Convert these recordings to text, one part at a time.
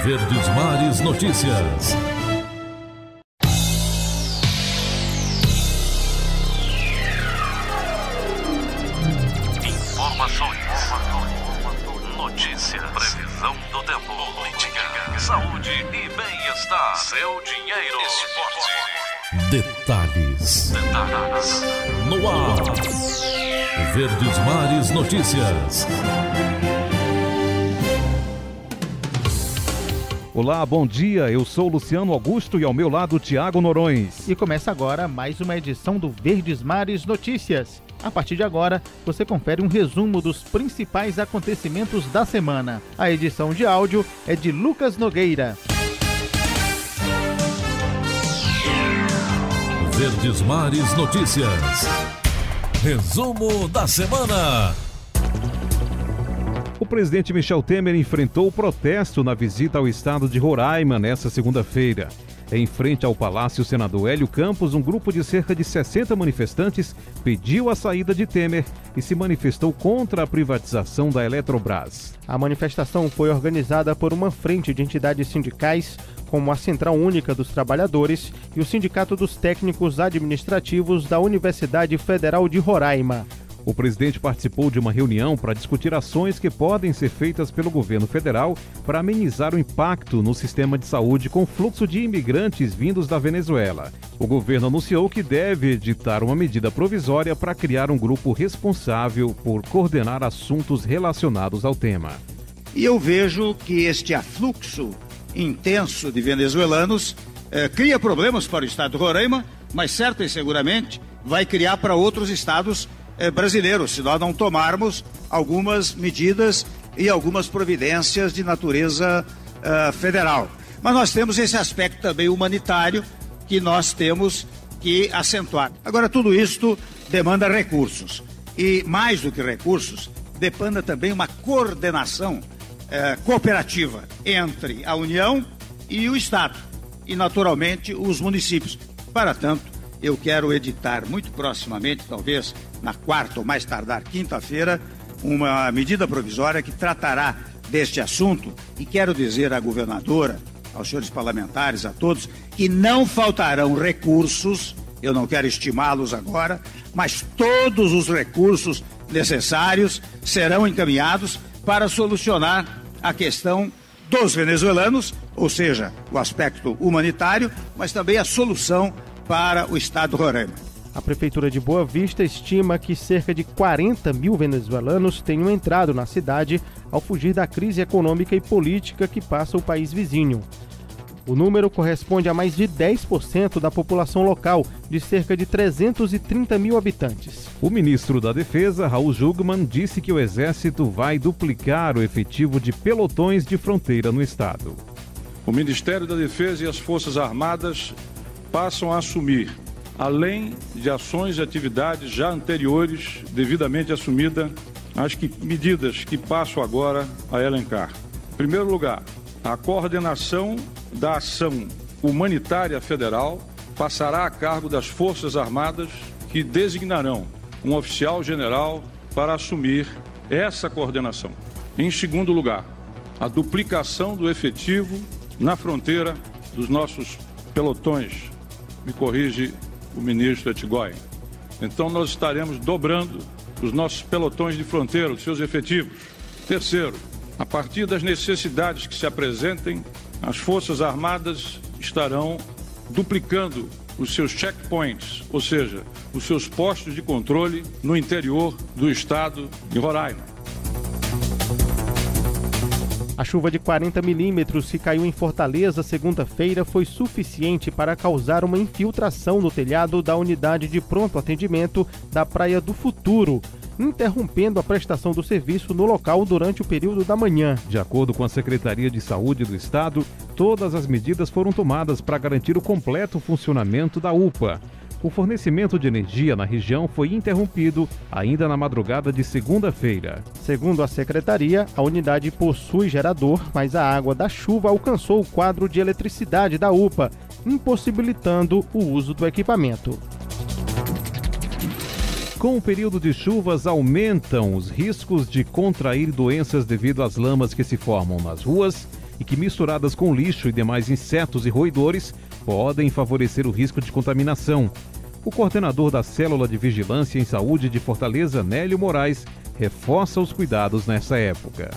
Verdes Mares Notícias. Informações, notícia, previsão do tempo, política, saúde e bem-estar. Seu dinheiro, esporte. Detalhes. No ar. Verdes Mares Notícias. Olá, bom dia. Eu sou Luciano Augusto e ao meu lado Tiago Norões. E começa agora mais uma edição do Verdes Mares Notícias. A partir de agora, você confere um resumo dos principais acontecimentos da semana. A edição de áudio é de Lucas Nogueira. Verdes Mares Notícias. Resumo da semana. O presidente Michel Temer enfrentou o protesto na visita ao estado de Roraima nesta segunda-feira. Em frente ao Palácio Senador Hélio Campos, um grupo de cerca de 60 manifestantes pediu a saída de Temer e se manifestou contra a privatização da Eletrobras. A manifestação foi organizada por uma frente de entidades sindicais, como a Central Única dos Trabalhadores e o Sindicato dos Técnicos Administrativos da Universidade Federal de Roraima. O presidente participou de uma reunião para discutir ações que podem ser feitas pelo governo federal para amenizar o impacto no sistema de saúde com o fluxo de imigrantes vindos da Venezuela. O governo anunciou que deve editar uma medida provisória para criar um grupo responsável por coordenar assuntos relacionados ao tema. E eu vejo que este afluxo intenso de venezuelanos cria problemas para o estado de Roraima, mas certo e seguramente vai criar para outros estados brasileiros, se nós não tomarmos algumas medidas e algumas providências de natureza federal. Mas nós temos esse aspecto também humanitário que nós temos que acentuar. Agora, tudo isto demanda recursos. E mais do que recursos, demanda também uma coordenação cooperativa entre a União e o Estado. E, naturalmente, os municípios. Para tanto, eu quero editar muito proximamente, talvez na quarta ou mais tardar quinta-feira, uma medida provisória que tratará deste assunto e quero dizer à governadora, aos senhores parlamentares, a todos, que não faltarão recursos, eu não quero estimá-los agora, mas todos os recursos necessários serão encaminhados para solucionar a questão dos venezuelanos, ou seja, o aspecto humanitário, mas também a solução para o estado de Roraima. A Prefeitura de Boa Vista estima que cerca de 40 mil venezuelanos tenham entrado na cidade ao fugir da crise econômica e política que passa o país vizinho. O número corresponde a mais de 10% da população local, de cerca de 330 mil habitantes. O ministro da Defesa, Raul Jungmann, disse que o Exército vai duplicar o efetivo de pelotões de fronteira no estado. O Ministério da Defesa e as Forças Armadas passam a assumir, além de ações e atividades já anteriores devidamente assumidas, as medidas que passo agora a elencar. Em primeiro lugar, a coordenação da ação humanitária federal passará a cargo das Forças Armadas, que designarão um oficial general para assumir essa coordenação. Em segundo lugar, a duplicação do efetivo na fronteira dos nossos pelotões. Me corrige o ministro Etgói. Então nós estaremos dobrando os nossos pelotões de fronteira, os seus efetivos. Terceiro, a partir das necessidades que se apresentem, as Forças Armadas estarão duplicando os seus checkpoints, ou seja, os seus postos de controle no interior do estado de Roraima. A chuva de 40 milímetros que caiu em Fortaleza segunda-feira foi suficiente para causar uma infiltração no telhado da unidade de pronto atendimento da Praia do Futuro, interrompendo a prestação do serviço no local durante o período da manhã. De acordo com a Secretaria de Saúde do Estado, todas as medidas foram tomadas para garantir o completo funcionamento da UPA. O fornecimento de energia na região foi interrompido ainda na madrugada de segunda-feira. Segundo a secretaria, a unidade possui gerador, mas a água da chuva alcançou o quadro de eletricidade da UPA, impossibilitando o uso do equipamento. Com o período de chuvas, aumentam os riscos de contrair doenças devido às lamas que se formam nas ruas e que, misturadas com lixo e demais insetos e roedores, podem favorecer o risco de contaminação. O coordenador da Célula de Vigilância em Saúde de Fortaleza, Nélio Moraes, reforça os cuidados nessa época.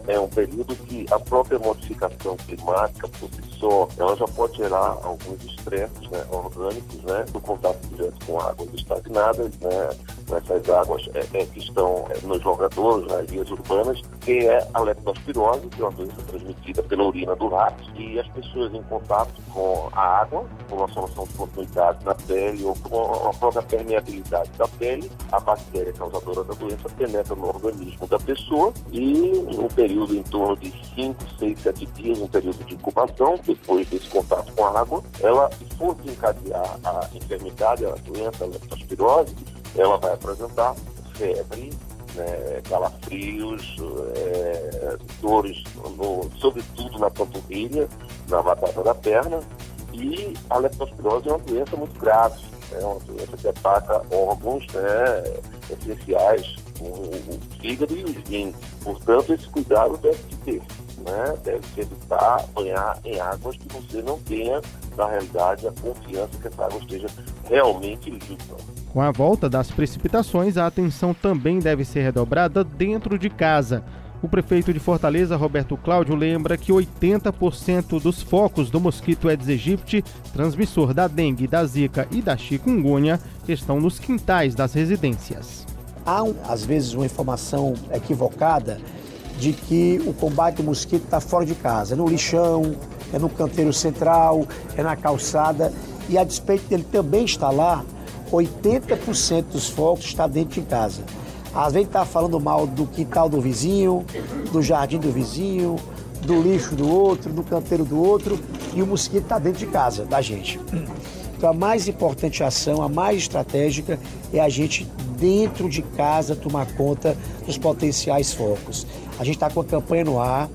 É um período que a própria modificação climática, por si só, ela já pode gerar alguns estresses, né, orgânicos, né, do contato direto com águas estagnadas, né, nessas águas que estão nos jogadouros, nas vias urbanas, que é a leptospirose, que é uma doença transmitida pela urina do rato, e as pessoas em contato com a água, com uma solução de continuidade na pele ou com a própria permeabilidade da pele, a bactéria causadora da doença penetra no organismo da pessoa e um período em torno de 5, 6, 7 dias, um período de incubação, depois desse contato com a água, ela, se for desencadear a enfermidade, a doença, a leptospirose, ela vai apresentar febre, né, calafrios, dores, sobretudo na panturrilha, na batata da perna, e a leptospirose é uma doença muito grave, é uma doença que ataca órgãos, né, essenciais, o fígado e os rins. Portanto, esse cuidado deve se ter, né? Deve-se evitar banhar em águas que você não tenha, na realidade, a confiança que essa água esteja realmente limpa. Com a volta das precipitações, a atenção também deve ser redobrada dentro de casa. O prefeito de Fortaleza, Roberto Cláudio, lembra que 80% dos focos do mosquito Aedes aegypti, transmissor da dengue, da zika e da chikungunya, estão nos quintais das residências. Há, às vezes, uma informação equivocada de que o combate ao mosquito está fora de casa, é no lixão, é no canteiro central, é na calçada, e a despeito dele também estar lá, 80% dos focos está dentro de casa. Às vezes está falando mal do quintal do vizinho, do jardim do vizinho, do lixo do outro, do canteiro do outro, e o mosquito está dentro de casa, da gente. Então a mais importante ação, a mais estratégica, é a gente dentro de casa tomar conta dos potenciais focos. A gente está com a campanha no ar,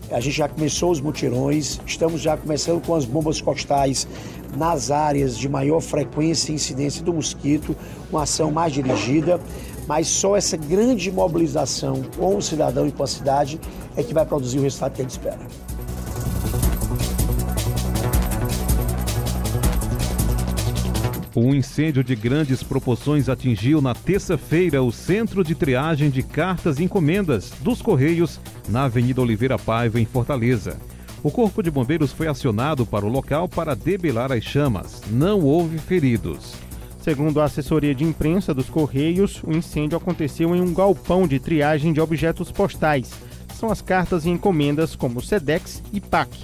a gente já começou os mutirões, estamos já começando com as bombas costais nas áreas de maior frequência e incidência do mosquito, uma ação mais dirigida, mas só essa grande mobilização com o cidadão e com a cidade é que vai produzir o resultado que a gente espera. Um incêndio de grandes proporções atingiu na terça-feira o centro de triagem de cartas e encomendas dos Correios na Avenida Oliveira Paiva, em Fortaleza. O Corpo de Bombeiros foi acionado para o local para debelar as chamas. Não houve feridos. Segundo a assessoria de imprensa dos Correios, o incêndio aconteceu em um galpão de triagem de objetos postais. São as cartas e encomendas como SEDEX e PAC.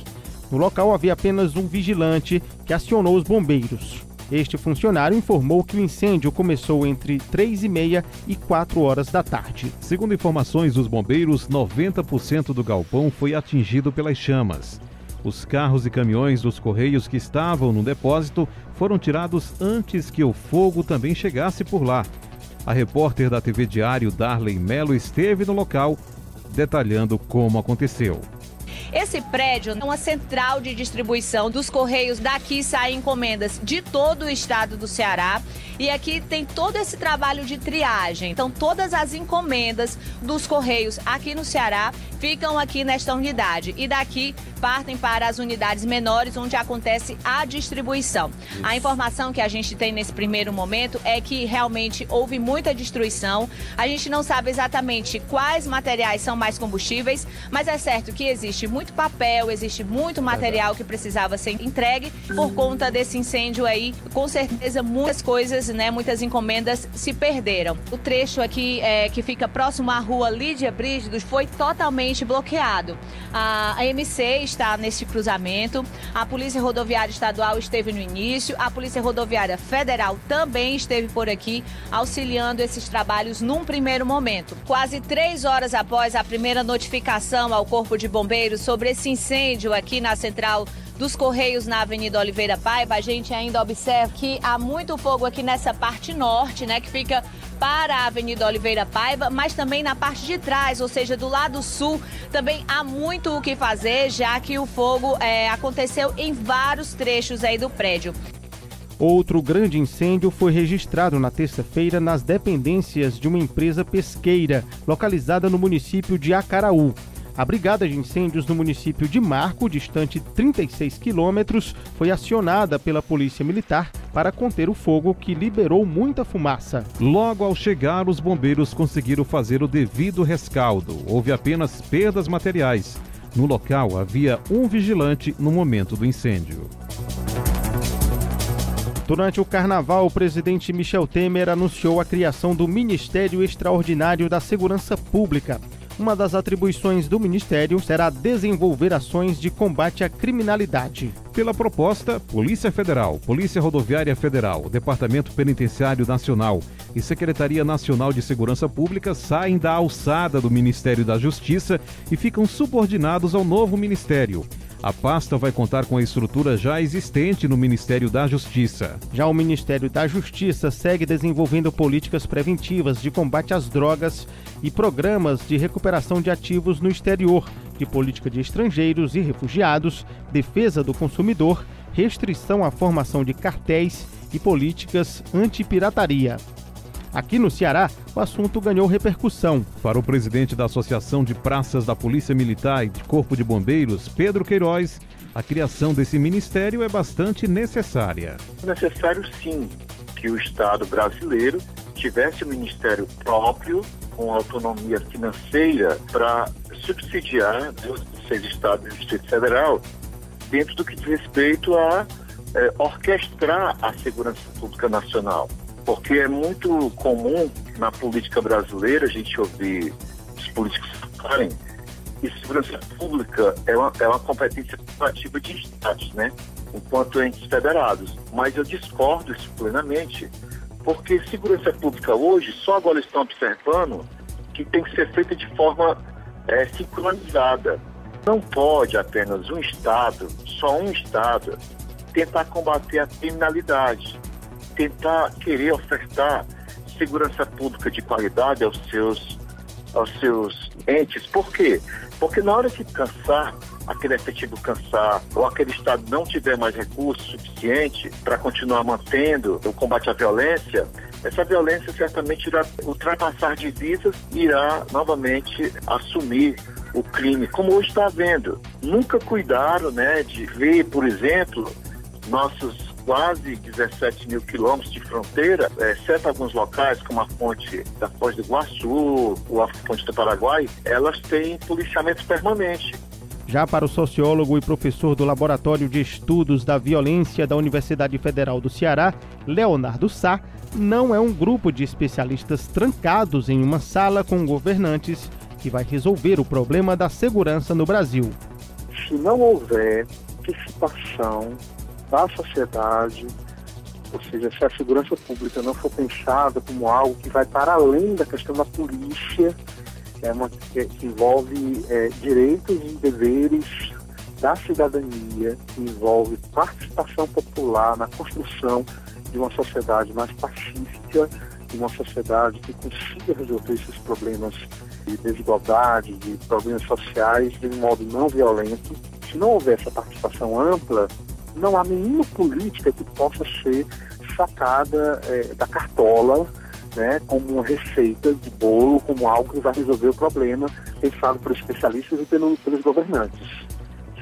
No local havia apenas um vigilante que acionou os bombeiros. Este funcionário informou que o incêndio começou entre 3h30 e 4 horas da tarde. Segundo informações dos bombeiros, 90% do galpão foi atingido pelas chamas. Os carros e caminhões dos Correios que estavam no depósito foram tirados antes que o fogo também chegasse por lá. A repórter da TV Diário, Darley Melo, esteve no local detalhando como aconteceu. Esse prédio é uma central de distribuição dos Correios. Daqui saem encomendas de todo o estado do Ceará. E aqui tem todo esse trabalho de triagem. Então, todas as encomendas dos Correios aqui no Ceará ficam aqui nesta unidade. E daqui partem para as unidades menores, onde acontece a distribuição. A informação que a gente tem nesse primeiro momento é que realmente houve muita destruição. A gente não sabe exatamente quais materiais são mais combustíveis, mas é certo que existe muito papel, existe muito material que precisava ser entregue. Por conta desse incêndio aí, com certeza muitas coisas, né, muitas encomendas se perderam. O trecho aqui que fica próximo à rua Lídia Brígidos foi totalmente bloqueado. A MC está neste cruzamento, a Polícia Rodoviária Estadual esteve no início, a Polícia Rodoviária Federal também esteve por aqui, auxiliando esses trabalhos num primeiro momento. Quase 3 horas após a primeira notificação ao Corpo de Bombeiros sobre esse incêndio aqui na central dos Correios na Avenida Oliveira Paiva, a gente ainda observa que há muito fogo aqui nessa parte norte, né, que fica para a Avenida Oliveira Paiva, mas também na parte de trás, ou seja, do lado sul, também há muito o que fazer, já que o fogo aconteceu em vários trechos aí do prédio. Outro grande incêndio foi registrado na terça-feira nas dependências de uma empresa pesqueira localizada no município de Acaraú. A Brigada de Incêndios do município de Marco, distante 36 quilômetros, foi acionada pela Polícia Militar para conter o fogo que liberou muita fumaça. Logo ao chegar, os bombeiros conseguiram fazer o devido rescaldo. Houve apenas perdas materiais. No local havia um vigilante no momento do incêndio. Durante o carnaval, o presidente Michel Temer anunciou a criação do Ministério Extraordinário da Segurança Pública. Uma das atribuições do Ministério será desenvolver ações de combate à criminalidade. Pela proposta, Polícia Federal, Polícia Rodoviária Federal, Departamento Penitenciário Nacional e Secretaria Nacional de Segurança Pública saem da alçada do Ministério da Justiça e ficam subordinados ao novo ministério. A pasta vai contar com a estrutura já existente no Ministério da Justiça. Já o Ministério da Justiça segue desenvolvendo políticas preventivas de combate às drogas e programas de recuperação de ativos no exterior, de política de estrangeiros e refugiados, defesa do consumidor, restrição à formação de cartéis e políticas anti-pirataria. Aqui no Ceará, o assunto ganhou repercussão. Para o presidente da Associação de Praças da Polícia Militar e de Corpo de Bombeiros, Pedro Queiroz, a criação desse ministério é bastante necessária. É necessário, sim, que o Estado brasileiro tivesse um ministério próprio, com autonomia financeira, para subsidiar os 6 estados e o Distrito Federal, dentro do que diz respeito a orquestrar a segurança pública nacional. Porque é muito comum na política brasileira a gente ouvir os políticos falarem que segurança pública é uma competência privativa de estados, né? Enquanto entes federados. Mas eu discordo isso plenamente, porque segurança pública hoje, só agora estão observando que tem que ser feita de forma sincronizada. Não pode apenas um estado, só um estado, tentar combater a criminalidade, tentar querer ofertar segurança pública de qualidade aos seus entes. Por quê? Porque na hora que cansar, aquele efetivo cansar, ou aquele Estado não tiver mais recursos suficiente para continuar mantendo o combate à violência, essa violência certamente irá ultrapassar divisas e irá novamente assumir o crime, como hoje está havendo. Nunca cuidaram, né, de ver, por exemplo, nossos quase 17 mil quilômetros de fronteira, exceto alguns locais, como a fonte da Foz do Iguaçu ou a fonte do Paraguai, elas têm policiamento permanente. Já para o sociólogo e professor do Laboratório de Estudos da Violência da Universidade Federal do Ceará, Leonardo Sá, não é um grupo de especialistas trancados em uma sala com governantes que vai resolver o problema da segurança no Brasil. Se não houver participação da sociedade, ou seja, se a segurança pública não for pensada como algo que vai para além da questão da polícia, que envolve direitos e deveres da cidadania, que envolve participação popular na construção de uma sociedade mais pacífica, de uma sociedade que consiga resolver esses problemas de desigualdade, de problemas sociais de um modo não violento. Se não houver essa participação ampla, não há nenhuma política que possa ser sacada da cartola, né, como uma receita de bolo, como algo que vai resolver o problema, pensado por especialistas e pelos governantes.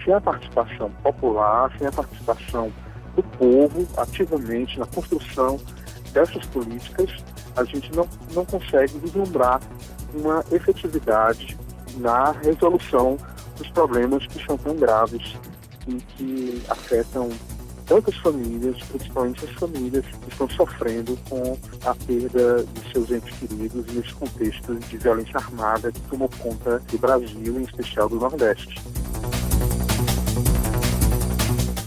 Sem a participação popular, sem a participação do povo ativamente na construção dessas políticas, a gente não consegue vislumbrar uma efetividade na resolução dos problemas que são tão graves e que afetam tantas famílias, principalmente as famílias que estão sofrendo com a perda de seus entes queridos nesse contexto de violência armada que tomou conta do Brasil, em especial do Nordeste.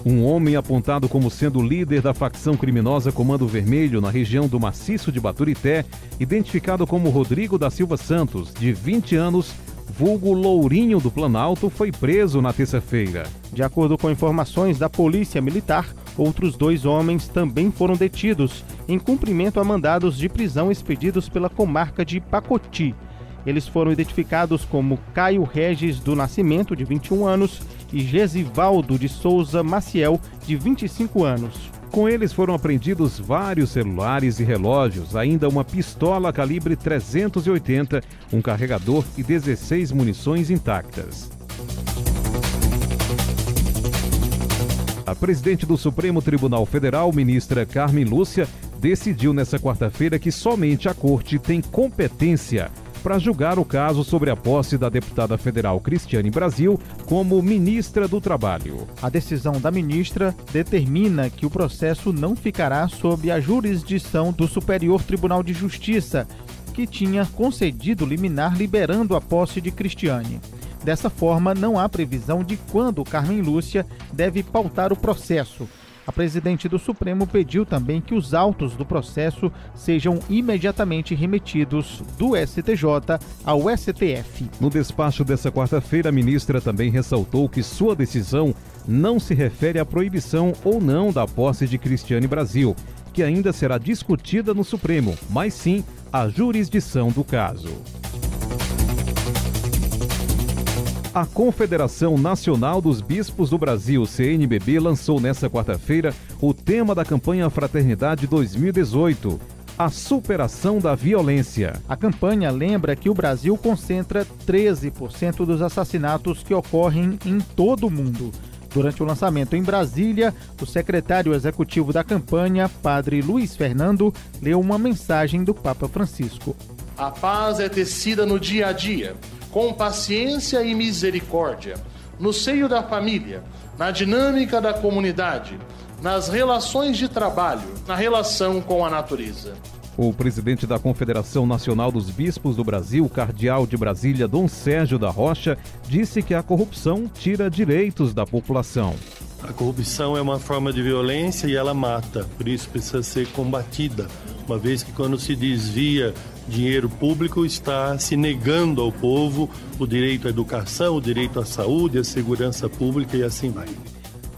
Um homem apontado como sendo líder da facção criminosa Comando Vermelho na região do Maciço de Baturité, identificado como Rodrigo da Silva Santos, de 20 anos, vulgo Lourinho do Planalto, foi preso na terça-feira. De acordo com informações da Polícia Militar, outros 2 homens também foram detidos em cumprimento a mandados de prisão expedidos pela comarca de Pacoti. Eles foram identificados como Caio Regis do Nascimento, de 21 anos, e Gesivaldo de Souza Maciel, de 25 anos. Com eles foram apreendidos vários celulares e relógios, ainda uma pistola calibre 380, um carregador e 16 munições intactas. A presidente do Supremo Tribunal Federal, ministra Carmen Lúcia, decidiu nesta quarta-feira que somente a Corte tem competência para julgar o caso sobre a posse da deputada federal Cristiane Brasil como ministra do Trabalho. A decisão da ministra determina que o processo não ficará sob a jurisdição do Superior Tribunal de Justiça, que tinha concedido liminar liberando a posse de Cristiane. Dessa forma, não há previsão de quando Carmen Lúcia deve pautar o processo. A presidente do Supremo pediu também que os autos do processo sejam imediatamente remetidos do STJ ao STF. No despacho dessa quarta-feira, a ministra também ressaltou que sua decisão não se refere à proibição ou não da posse de Cristiane Brasil, que ainda será discutida no Supremo, mas sim a jurisdição do caso. A Confederação Nacional dos Bispos do Brasil, CNBB, lançou nesta quarta-feira o tema da campanha Fraternidade 2018, a superação da violência. A campanha lembra que o Brasil concentra 13% dos assassinatos que ocorrem em todo o mundo. Durante o lançamento em Brasília, o secretário executivo da campanha, Padre Luiz Fernando, leu uma mensagem do Papa Francisco. A paz é tecida no dia a dia, com paciência e misericórdia, no seio da família, na dinâmica da comunidade, nas relações de trabalho, na relação com a natureza. O presidente da Confederação Nacional dos Bispos do Brasil, cardeal de Brasília, Dom Sérgio da Rocha, disse que a corrupção tira direitos da população. A corrupção é uma forma de violência e ela mata, por isso precisa ser combatida, uma vez que quando se desvia dinheiro público está se negando ao povo o direito à educação, o direito à saúde, à segurança pública e assim vai.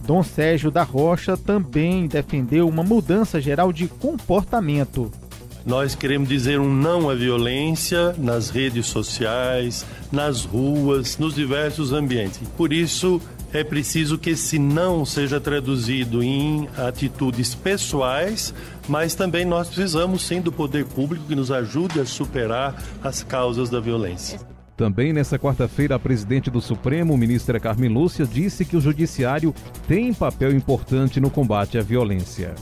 Dom Sérgio da Rocha também defendeu uma mudança geral de comportamento. Nós queremos dizer um não à violência nas redes sociais, nas ruas, nos diversos ambientes. Por isso, é preciso que esse não seja traduzido em atitudes pessoais, mas também nós precisamos, sim, do poder público que nos ajude a superar as causas da violência. Também nesta quarta-feira, a presidente do Supremo, ministra Carmen Lúcia, disse que o judiciário tem papel importante no combate à violência.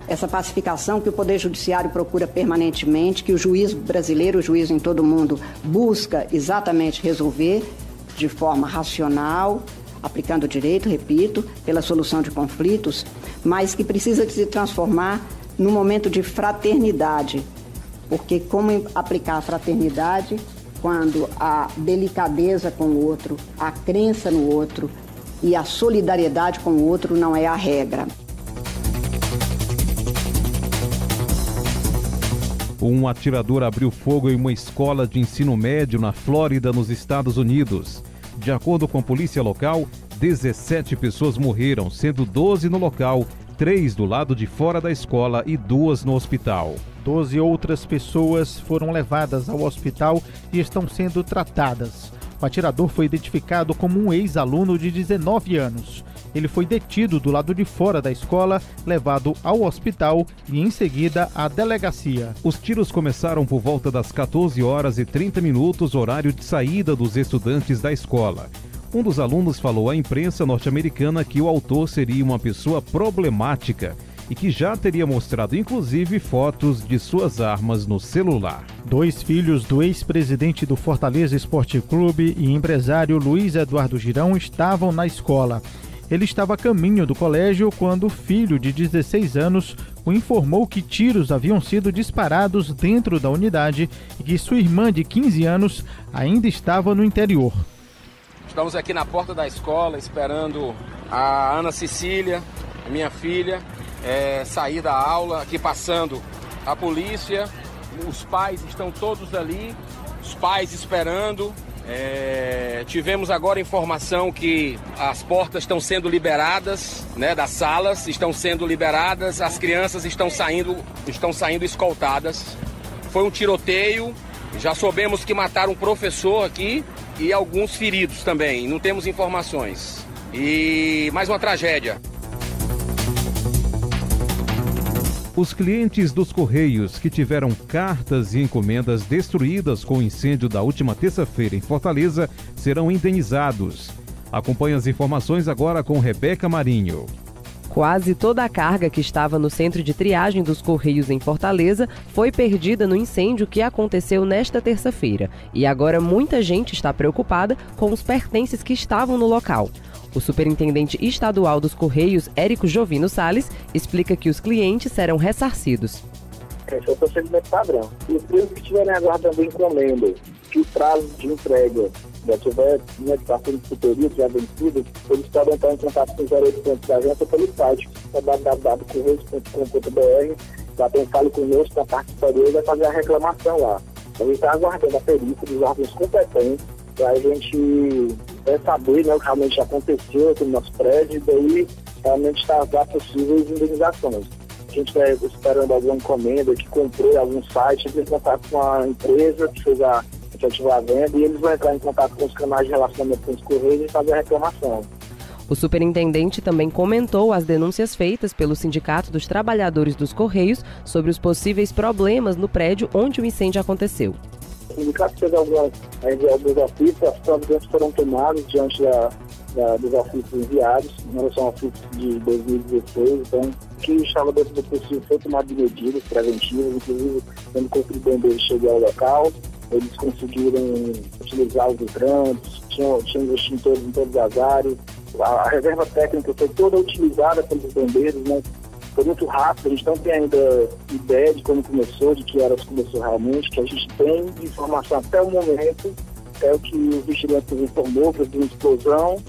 Essa pacificação que o Poder Judiciário procura permanentemente, que o juiz brasileiro, o juiz em todo o mundo, busca exatamente resolver de forma racional, aplicando o direito, repito, pela solução de conflitos, mas que precisa se transformar num momento de fraternidade. Porque como aplicar a fraternidade quando a delicadeza com o outro, a crença no outro e a solidariedade com o outro não é a regra? Um atirador abriu fogo em uma escola de ensino médio na Flórida, nos Estados Unidos. De acordo com a polícia local, 17 pessoas morreram, sendo 12 no local, 3 do lado de fora da escola e 2 no hospital. 12 outras pessoas foram levadas ao hospital e estão sendo tratadas. O atirador foi identificado como um ex-aluno de 19 anos. Ele foi detido do lado de fora da escola, levado ao hospital e, em seguida, à delegacia. Os tiros começaram por volta das 14 horas e 30 minutos, horário de saída dos estudantes da escola. Um dos alunos falou à imprensa norte-americana que o autor seria uma pessoa problemática e que já teria mostrado, inclusive, fotos de suas armas no celular. 2 filhos do ex-presidente do Fortaleza Esporte Clube e empresário Luiz Eduardo Girão estavam na escola. Ele estava a caminho do colégio quando o filho de 16 anos o informou que tiros haviam sido disparados dentro da unidade e que sua irmã de 15 anos ainda estava no interior. Estamos aqui na porta da escola esperando a Ana Cecília, minha filha, sair da aula, aqui passando a polícia, os pais estão todos ali, os pais esperando. Tivemos agora informação que as portas estão sendo liberadas, né, das salas, estão sendo liberadas, as crianças estão saindo escoltadas. Foi um tiroteio, já soubemos que mataram um professor aqui e alguns feridos também, não temos informações. E mais uma tragédia. Os clientes dos Correios que tiveram cartas e encomendas destruídas com o incêndio da última terça-feira em Fortaleza serão indenizados. Acompanhe as informações agora com Rebeca Marinho. Quase toda a carga que estava no centro de triagem dos Correios em Fortaleza foi perdida no incêndio que aconteceu nesta terça-feira. E agora muita gente está preocupada com os pertences que estavam no local. O superintendente estadual dos Correios, Érico Jovino Salles, explica que os clientes serão ressarcidos. Esse é o procedimento padrão. E os clientes que estiverem aguardando encomenda, que o prazo de entrega já tiver, está sendo superior, já vencido, eles podem entrar em contato com o 0800 da agência pelo site, www.correios.com.br, lá tem fale conosco na parte superior e vai fazer a reclamação lá. A gente está aguardando a perícia dos órgãos competentes para a gente saber, né, o que realmente aconteceu aqui no nosso prédio, e daí realmente está possíveis indenizações. A gente está esperando alguma encomenda que comprou em algum site, entra em contato com a empresa que fez a venda, e eles vão entrar em contato com os canais de relacionamento com os Correios e fazer a reclamação. O superintendente também comentou as denúncias feitas pelo Sindicato dos Trabalhadores dos Correios sobre os possíveis problemas no prédio onde o incêndio aconteceu. O sindicato fez alguns ofícios, as providências foram tomadas diante dos ofícios enviados, em relação ao ofício de 2016, então o que estava dentro do possível foi tomado de medidas preventivas, inclusive quando o corpo de bombeiros chegou ao local, eles conseguiram utilizar os hidrantes, tinham extintores em todas as áreas, a reserva técnica foi toda utilizada pelos bombeiros, né? Foi muito rápido, a gente não tem ainda ideia de como começou, de que horas começou realmente, que a gente tem informação até o momento, é o que o vigilante nos informou, que houve uma explosão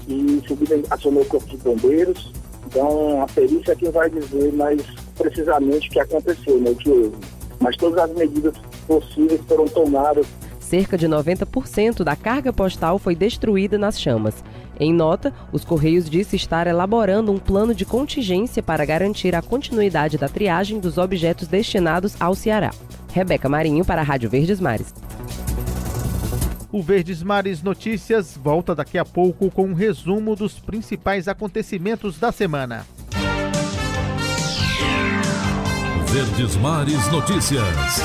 e em seguida acionou o corpo de bombeiros. Então a perícia é quem vai dizer mais precisamente o que aconteceu, né, o que houve. Mas todas as medidas possíveis foram tomadas. Cerca de 90% da carga postal foi destruída nas chamas. Em nota, os Correios disse estar elaborando um plano de contingência para garantir a continuidade da triagem dos objetos destinados ao Ceará. Rebeca Marinho para a Rádio Verdes Mares. O Verdes Mares Notícias volta daqui a pouco com um resumo dos principais acontecimentos da semana. Verdes Mares Notícias.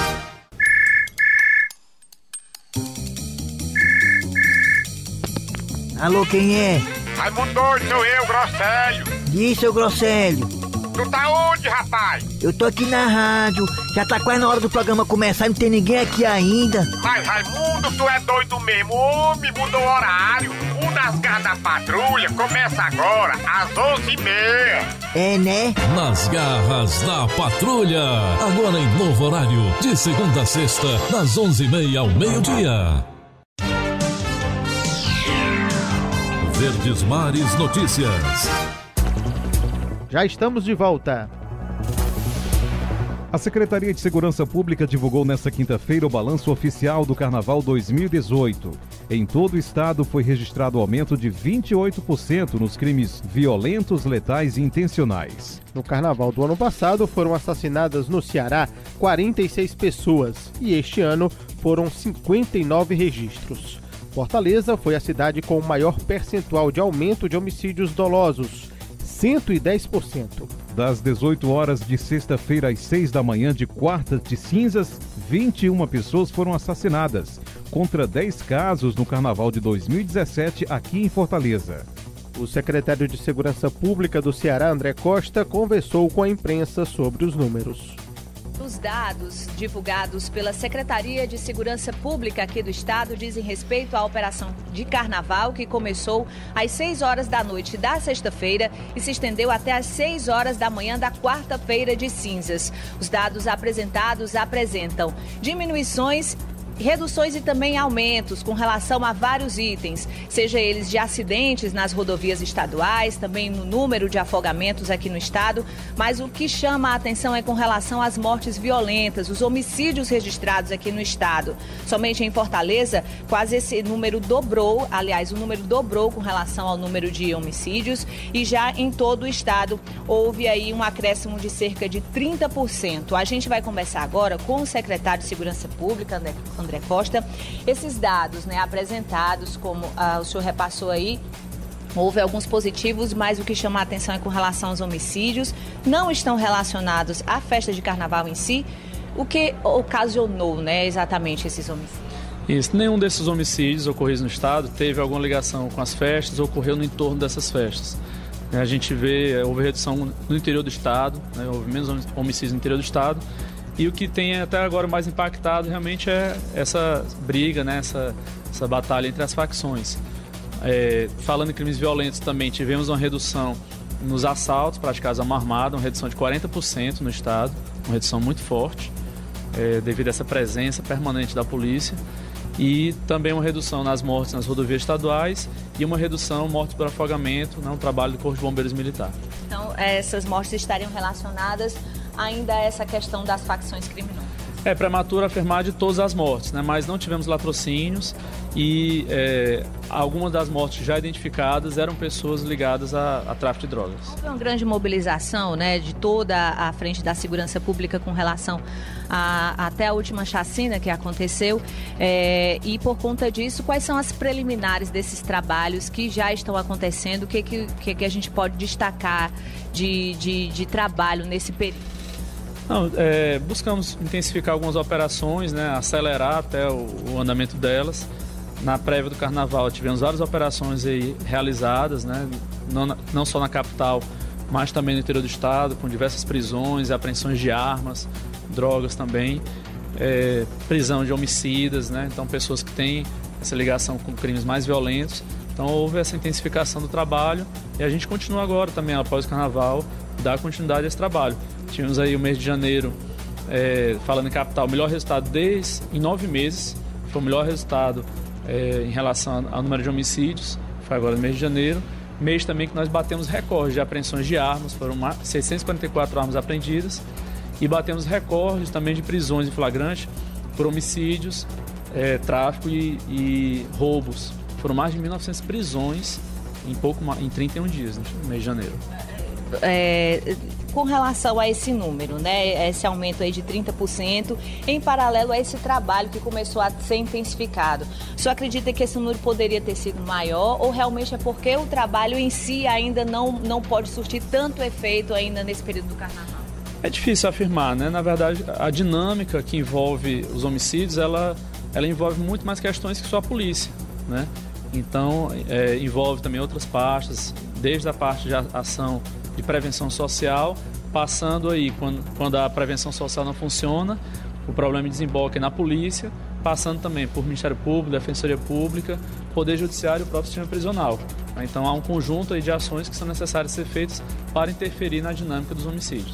Alô, quem é? Raimundo doido, sou eu, Grosselho. Diz, seu Grosselho. Tu tá onde, rapaz? Eu tô aqui na rádio. Já tá quase na hora do programa começar, não tem ninguém aqui ainda. Mas, Raimundo, tu é doido mesmo. Homem, mudou o horário. O Nas Garras da Patrulha começa agora, às 11h30. É, né? Nas Garras da Patrulha. Agora em novo horário, de segunda a sexta, das 11h30 ao meio-dia. Verdes Mares Notícias. Já estamos de volta. A Secretaria de Segurança Pública divulgou nesta quinta-feira o balanço oficial do Carnaval 2018. Em todo o estado foi registrado aumento de 28% nos crimes violentos, letais e intencionais. No Carnaval do ano passado foram assassinadas no Ceará 46 pessoas e este ano foram 59 registros. Fortaleza foi a cidade com o maior percentual de aumento de homicídios dolosos, 110%. Das 18 horas de sexta-feira às 6 da manhã de quarta de cinzas, 21 pessoas foram assassinadas, contra 10 casos no Carnaval de 2017 aqui em Fortaleza. O secretário de Segurança Pública do Ceará, André Costa, conversou com a imprensa sobre os números. Os dados divulgados pela Secretaria de Segurança Pública aqui do estado dizem respeito à operação de carnaval que começou às 6 horas da noite da sexta-feira e se estendeu até às 6 horas da manhã da quarta-feira de cinzas. Os dados apresentados apresentam diminuições, reduções e também aumentos com relação a vários itens, seja eles de acidentes nas rodovias estaduais, também no número de afogamentos aqui no estado, mas o que chama a atenção é com relação às mortes violentas, os homicídios registrados aqui no estado. Somente em Fortaleza, quase esse número dobrou, aliás, o número dobrou com relação ao número de homicídios e já em todo o estado houve aí um acréscimo de cerca de 30%. A gente vai conversar agora com o secretário de Segurança Pública, André Costa. Esses dados, apresentados, como o senhor repassou aí, Houve alguns positivos, mas o que chama a atenção é com relação aos homicídios. Não estão relacionados à festa de carnaval em si. O que ocasionou, né, exatamente esses homicídios? Isso, nenhum desses homicídios ocorridos no estado teve alguma ligação com as festas ou ocorreu no entorno dessas festas. A gente vê, houve redução no interior do estado, né, houve menos homicídios no interior do estado. E o que tem até agora mais impactado realmente é essa briga, né, essa batalha entre as facções. Falando em crimes violentos também, tivemos uma redução nos assaltos praticados à mão armada, uma redução de 40% no estado, uma redução muito forte, devido a essa presença permanente da polícia. E também uma redução nas mortes nas rodovias estaduais e uma redução mortes por afogamento, né, um trabalho do Corpo de Bombeiros Militar. Então, essas mortes estariam relacionadas ainda a essa questão das facções criminosas? É prematuro afirmar de todas as mortes, né? Mas não tivemos latrocínios e algumas das mortes já identificadas eram pessoas ligadas a tráfico de drogas. Houve uma grande mobilização, né, de toda a frente da segurança pública com relação até a última chacina que aconteceu e por conta disso, quais são as preliminares desses trabalhos que já estão acontecendo? O que a gente pode destacar de trabalho nesse período? Não, buscamos intensificar algumas operações, né, acelerar até o andamento delas. Na prévia do carnaval tivemos várias operações aí realizadas, né, não só na capital, mas também no interior do estado, com diversas prisões, apreensões de armas, drogas também, prisão de homicidas, né, então pessoas que têm essa ligação com crimes mais violentos. Então houve essa intensificação do trabalho e a gente continua agora também, após o carnaval, dar continuidade a esse trabalho. Tivemos aí o mês de janeiro, falando em capital, o melhor resultado em 9 meses, foi o melhor resultado em relação ao número de homicídios, foi agora no mês de janeiro. Mês também que nós batemos recordes de apreensões de armas, foram 644 armas apreendidas e batemos recordes também de prisões em flagrante por homicídios, tráfico e roubos. Foram mais de 1.900 prisões em 31 dias, no mês de janeiro. Com relação a esse número, né, esse aumento aí de 30%, em paralelo a esse trabalho que começou a ser intensificado, o senhor acredita que esse número poderia ter sido maior ou realmente é porque o trabalho em si ainda não pode surtir tanto efeito ainda nesse período do carnaval? É difícil afirmar, né? Na verdade, a dinâmica que envolve os homicídios, ela envolve muito mais questões que só a polícia, né? Então, envolve também outras partes, desde a parte de ação de prevenção social, passando aí, quando a prevenção social não funciona, o problema desemboca na polícia, passando também por Ministério Público, Defensoria Pública, Poder Judiciário e o próprio sistema prisional. Então há um conjunto aí de ações que são necessárias ser feitas para interferir na dinâmica dos homicídios.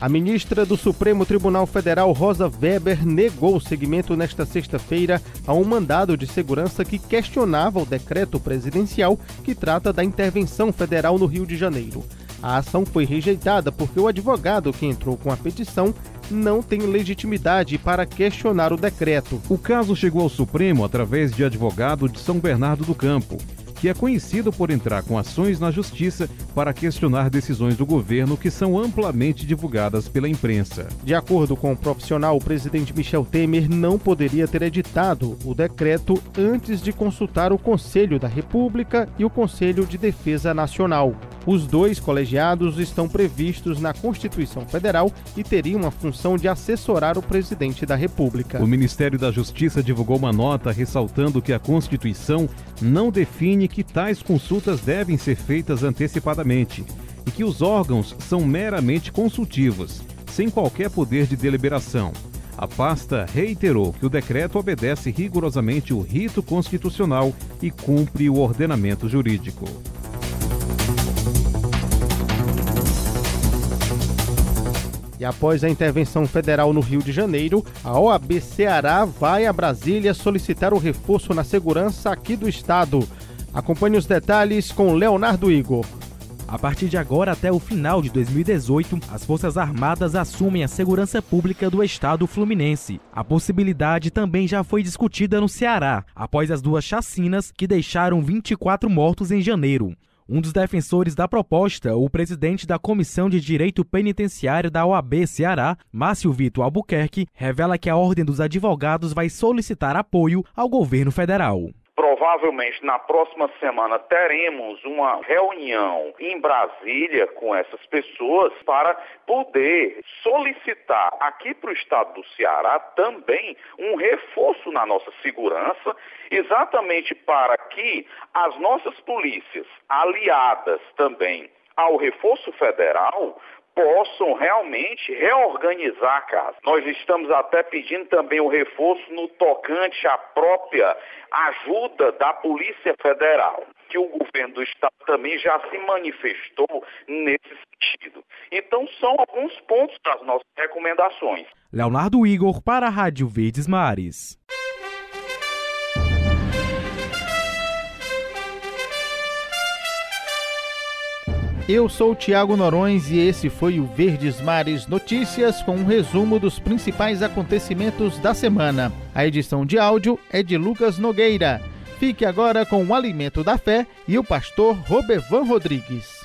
A ministra do Supremo Tribunal Federal, Rosa Weber, negou o seguimento nesta sexta-feira a um mandado de segurança que questionava o decreto presidencial que trata da intervenção federal no Rio de Janeiro. A ação foi rejeitada porque o advogado que entrou com a petição não tem legitimidade para questionar o decreto. O caso chegou ao Supremo através de advogado de São Bernardo do Campo, que é conhecido por entrar com ações na justiça para questionar decisões do governo que são amplamente divulgadas pela imprensa. De acordo com o profissional, o presidente Michel Temer não poderia ter editado o decreto antes de consultar o Conselho da República e o Conselho de Defesa Nacional. Os dois colegiados estão previstos na Constituição Federal e teriam a função de assessorar o presidente da República. O Ministério da Justiça divulgou uma nota ressaltando que a Constituição não define que tais consultas devem ser feitas antecipadamente e que os órgãos são meramente consultivos, sem qualquer poder de deliberação. A pasta reiterou que o decreto obedece rigorosamente o rito constitucional e cumpre o ordenamento jurídico. E após a intervenção federal no Rio de Janeiro, a OAB Ceará vai a Brasília solicitar o reforço na segurança aqui do estado. Acompanhe os detalhes com Leonardo Igor. A partir de agora até o final de 2018, as Forças Armadas assumem a segurança pública do estado fluminense. A possibilidade também já foi discutida no Ceará, após as duas chacinas que deixaram 24 mortos em janeiro. Um dos defensores da proposta, o presidente da Comissão de Direito Penitenciário da OAB Ceará, Márcio Vitor Albuquerque, revela que a Ordem dos Advogados vai solicitar apoio ao governo federal. Provavelmente na próxima semana teremos uma reunião em Brasília com essas pessoas para poder solicitar aqui para o estado do Ceará também um reforço na nossa segurança, exatamente para que as nossas polícias, aliadas também ao reforço federal, possam realmente reorganizar a casa. Nós estamos até pedindo também o reforço no tocante à própria ajuda da Polícia Federal, que o governo do estado também já se manifestou nesse sentido. Então são alguns pontos das nossas recomendações. Leonardo Igor para a Rádio Verdes Mares. Eu sou o Tiago Norões e esse foi o Verdes Mares Notícias com um resumo dos principais acontecimentos da semana. A edição de áudio é de Lucas Nogueira. Fique agora com o Alimento da Fé e o pastor Robervan Rodrigues.